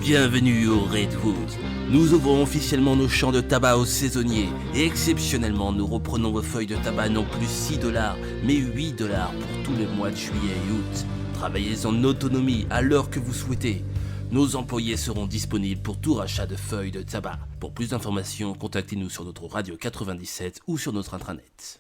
Bienvenue au Redwood. Nous ouvrons officiellement nos champs de tabac aux saisonniers et exceptionnellement nous reprenons vos feuilles de tabac non plus 6$, mais 8$ pour tous les mois de juillet et août. Travaillez en autonomie à l'heure que vous souhaitez. Nos employés seront disponibles pour tout rachat de feuilles de tabac. Pour plus d'informations, contactez-nous sur notre radio 97 ou sur notre intranet.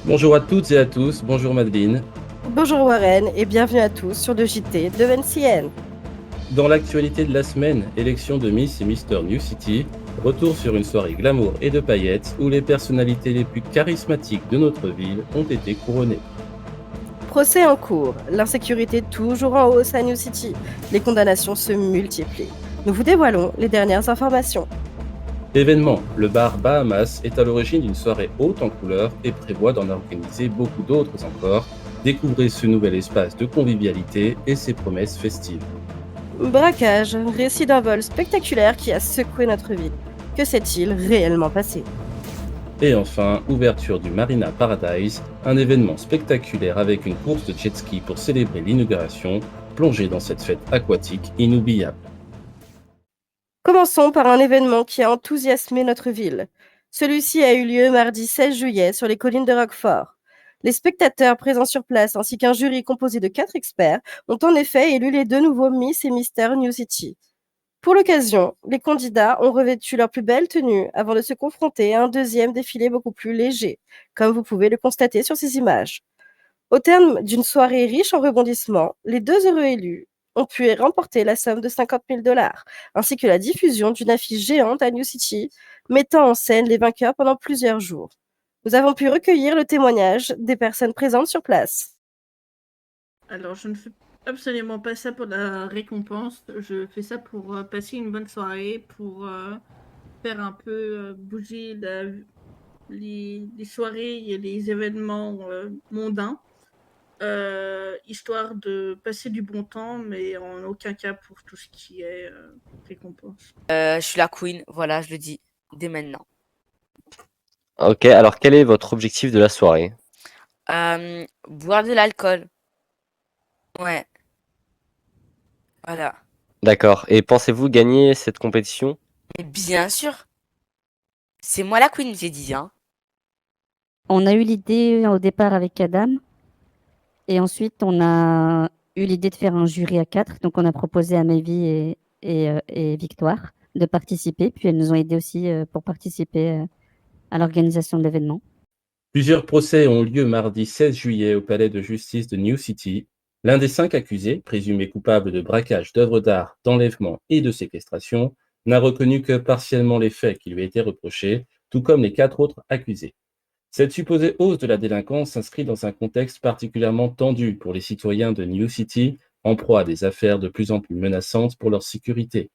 Bonjour à toutes et à tous, bonjour Madeleine. Bonjour Warren et bienvenue à tous sur le JT de VNCN. Dans l'actualité de la semaine, élection de Miss et Mister New City, retour sur une soirée glamour et de paillettes où les personnalités les plus charismatiques de notre ville ont été couronnées. Procès en cours, l'insécurité toujours en hausse à New City, les condamnations se multiplient. Nous vous dévoilons les dernières informations. Événement, le bar Bahamas est à l'origine d'une soirée haute en couleurs et prévoit d'en organiser beaucoup d'autres encore. Découvrez ce nouvel espace de convivialité et ses promesses festives. Braquage, récit d'un vol spectaculaire qui a secoué notre ville. Que s'est-il réellement passé ? Et enfin, ouverture du Marina Paradise, un événement spectaculaire avec une course de jet ski pour célébrer l'inauguration, plongée dans cette fête aquatique inoubliable. Commençons par un événement qui a enthousiasmé notre ville. Celui-ci a eu lieu mardi 16 juillet sur les collines de Roquefort. Les spectateurs présents sur place ainsi qu'un jury composé de 4 experts ont en effet élu les 2 nouveaux Miss et Mister New City. Pour l'occasion, les candidats ont revêtu leur plus belle tenue avant de se confronter à un deuxième défilé beaucoup plus léger, comme vous pouvez le constater sur ces images. Au terme d'une soirée riche en rebondissements, les 2 heureux élus ont pu remporter la somme de 50 000$, ainsi que la diffusion d'une affiche géante à New City, mettant en scène les vainqueurs pendant plusieurs jours. Nous avons pu recueillir le témoignage des personnes présentes sur place. Alors, je ne fais absolument pas ça pour la récompense. Je fais ça pour passer une bonne soirée, pour faire un peu bouger les soirées et les événements mondains. Histoire de passer du bon temps, mais en aucun cas pour tout ce qui est récompense. Je suis la queen, voilà, je le dis dès maintenant. Ok, alors quel est votre objectif de la soirée? Boire de l'alcool. Ouais. Voilà. D'accord, et pensez-vous gagner cette compétition? Mais bien sûr. C'est moi la queen, j'ai dit, hein. On a eu l'idée au départ avec Adam. Et ensuite, on a eu l'idée de faire un jury à 4. Donc, on a proposé à Maevy et Victoire de participer. Puis, elles nous ont aidés aussi pour participer à l'organisation de l'événement. Plusieurs procès ont lieu mardi 16 juillet au palais de justice de New City. L'un des 5 accusés, présumé coupable de braquage d'œuvres d'art, d'enlèvement et de séquestration, n'a reconnu que partiellement les faits qui lui étaient reprochés, tout comme les 4 autres accusés. Cette supposée hausse de la délinquance s'inscrit dans un contexte particulièrement tendu pour les citoyens de New City, en proie à des affaires de plus en plus menaçantes pour leur sécurité.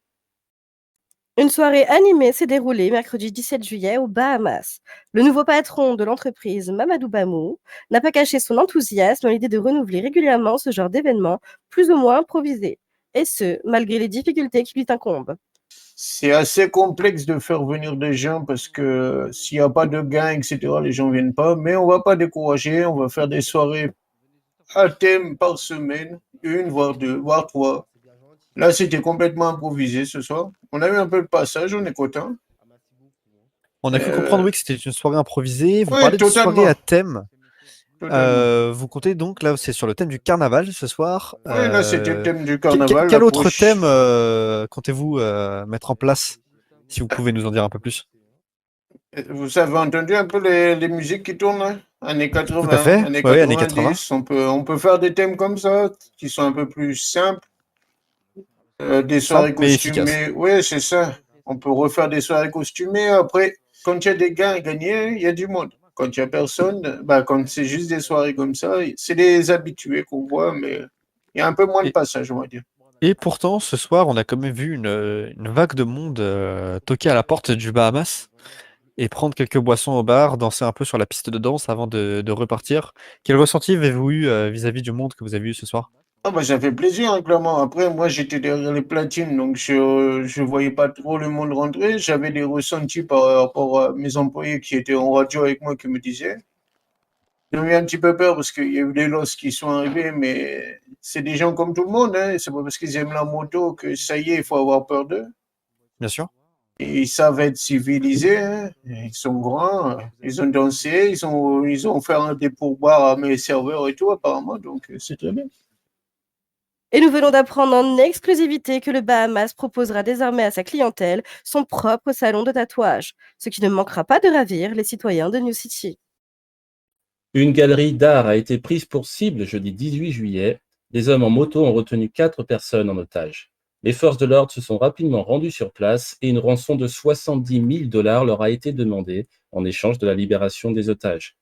Une soirée animée s'est déroulée mercredi 17 juillet aux Bahamas. Le nouveau patron de l'entreprise, Mamadou Bamou, n'a pas caché son enthousiasme à l'idée de renouveler régulièrement ce genre d'événements plus ou moins improvisés, et ce, malgré les difficultés qui lui incombent. C'est assez complexe de faire venir des gens parce que s'il n'y a pas de gains, etc., les gens ne viennent pas. Mais on ne va pas décourager, on va faire des soirées à thème par semaine, 1, voire 2, voire 3. Là, c'était complètement improvisé ce soir. On a eu un peu le passage, on est content. On a cru comprendre, oui, que c'était une soirée improvisée. Vous Ouais, parlez de totalement. soirée à thème. Totalement. Vous comptez donc, là, c'est sur le thème du carnaval ce soir. Oui, là, c'était le thème du carnaval. Quel la autre proche- thème comptez-vous mettre en place? Si vous pouvez nous en dire un peu plus. Vous avez entendu un peu les musiques qui tournent, hein, années 80, Tout à fait. années Ouais, années 90. On peut faire des thèmes comme ça, qui sont un peu plus simples. Des soirées Simple, mais costumées. Oui, c'est ça. On peut refaire des soirées costumées. Après, quand il y a des gains à gagner, il y a du monde. Quand il n'y a personne, bah, quand c'est juste des soirées comme ça, c'est des habitués qu'on voit, mais il y a un peu moins de passage, on va dire. Et pourtant, ce soir, on a quand même vu une vague de monde toquer à la porte du Bahamas et prendre quelques boissons au bar, danser un peu sur la piste de danse avant de repartir. Quel ressenti avez-vous eu vis-à-vis du monde que vous avez eu ce soir? Ah bah, ça fait plaisir, hein, clairement. Après, moi, j'étais derrière les platines, donc je voyais pas trop le monde rentrer. J'avais des ressentis par rapport à mes employés qui étaient en radio avec moi qui me disaient. J'ai eu un petit peu peur parce qu'il y a eu des losses qui sont arrivés, mais c'est des gens comme tout le monde, hein. C'est pas parce qu'ils aiment la moto que ça y est, il faut avoir peur d'eux. Bien sûr. Et ils savent être civilisés, hein. Ils sont grands, ils ont dansé, ils ont fait des pourboires à mes serveurs et tout, apparemment, donc c'est très bien. Et nous venons d'apprendre en exclusivité que le Bahamas proposera désormais à sa clientèle son propre salon de tatouage, ce qui ne manquera pas de ravir les citoyens de New City. Une galerie d'art a été prise pour cible jeudi 18 juillet. Des hommes en moto ont retenu 4 personnes en otage. Les forces de l'ordre se sont rapidement rendues sur place et une rançon de 70 000 $ leur a été demandée en échange de la libération des otages.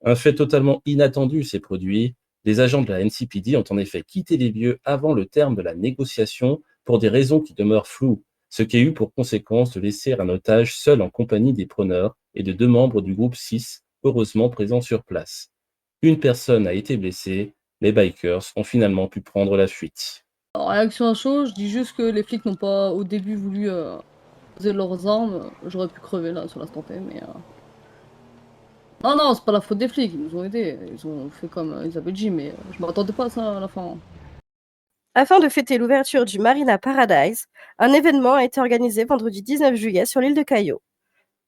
Un fait totalement inattendu s'est produit. Les agents de la NCPD ont en effet quitté les lieux avant le terme de la négociation pour des raisons qui demeurent floues, ce qui a eu pour conséquence de laisser un otage seul en compagnie des preneurs et de 2 membres du groupe 6, heureusement présents sur place. Une personne a été blessée. Les bikers ont finalement pu prendre la fuite. En réaction à chaud, je dis juste que les flics n'ont pas au début voulu poser leurs armes. J'aurais pu crever là sur l'instant T, mais. Non, c'est pas la faute des flics, ils nous ont aidés. Ils ont fait comme ils avaient dit, mais je m'attendais pas à ça à la fin. Afin de fêter l'ouverture du Marina Paradise, un événement a été organisé vendredi 19 juillet sur l'île de Cayo.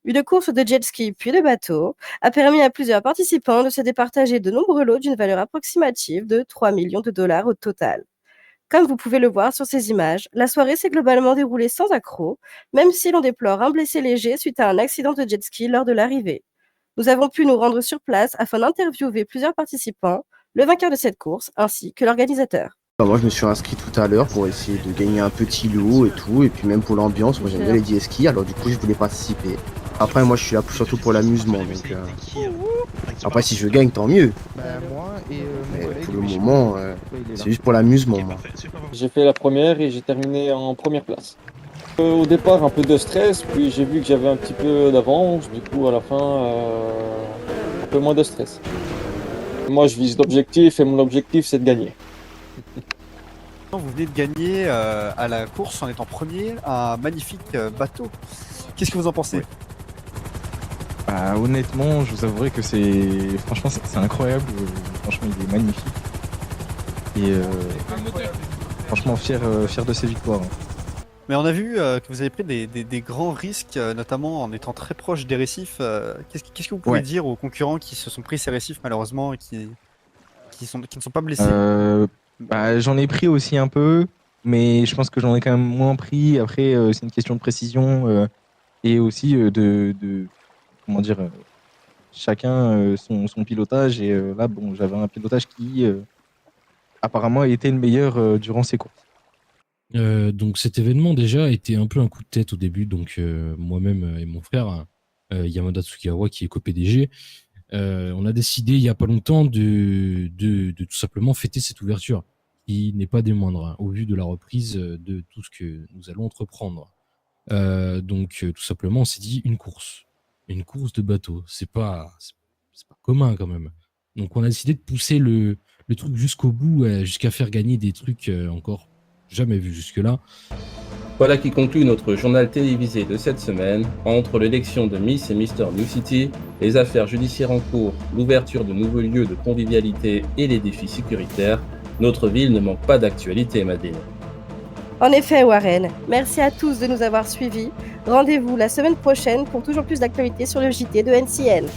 Une course de jet ski puis de bateau a permis à plusieurs participants de se départager de nombreux lots d'une valeur approximative de 3 millions de $ au total. Comme vous pouvez le voir sur ces images, la soirée s'est globalement déroulée sans accroc, même si l'on déplore un blessé léger suite à un accident de jet ski lors de l'arrivée. Nous avons pu nous rendre sur place afin d'interviewer plusieurs participants, le vainqueur de cette course ainsi que l'organisateur. Moi, je me suis inscrit tout à l'heure pour essayer de gagner un petit lot et tout, et puis même pour l'ambiance. Moi, j'aime bien les jet skis, alors du coup, je voulais participer. Après, moi, je suis là surtout pour l'amusement, donc après, si je gagne, tant mieux. Mais pour le moment, c'est juste pour l'amusement, moi. J'ai fait la première et j'ai terminé en première place. Au départ, un peu de stress, puis j'ai vu que j'avais un petit peu d'avance, du coup, à la fin, un peu moins de stress. Moi, je vise l'objectif et mon objectif, c'est de gagner. Vous venez de gagner à la course en étant premier un magnifique bateau. Qu'est-ce que vous en pensez? Honnêtement, je vous avouerai que franchement, c'est incroyable. Franchement, il est magnifique. Et franchement, fier de ces victoires. Mais on a vu que vous avez pris des grands risques, notamment en étant très proche des récifs. Qu'est-ce que vous pouvez dire aux concurrents qui se sont pris ces récifs malheureusement et qui ne sont pas blessés? J'en ai pris aussi un peu, mais je pense que j'en ai quand même moins pris. Après, c'est une question de précision et aussi comment dire, chacun son pilotage. Et là, bon, j'avais un pilotage qui apparemment était le meilleur durant ces courses. Donc cet événement déjà était un peu un coup de tête au début, donc moi-même et mon frère Yamada Tsukihawa qui est co-PDG, on a décidé il y a pas longtemps de tout simplement fêter cette ouverture qui n'est pas des moindres hein, au vu de la reprise de tout ce que nous allons entreprendre. Donc tout simplement on s'est dit une course de bateau, c'est pas commun quand même. Donc on a décidé de pousser le truc jusqu'au bout, jusqu'à faire gagner des trucs encore jamais vu jusque-là. Voilà qui conclut notre journal télévisé de cette semaine. Entre l'élection de Miss et Mr. New City, les affaires judiciaires en cours, l'ouverture de nouveaux lieux de convivialité et les défis sécuritaires, notre ville ne manque pas d'actualité, Madeleine. En effet, Warren, merci à tous de nous avoir suivis. Rendez-vous la semaine prochaine pour toujours plus d'actualités sur le JT de NCN.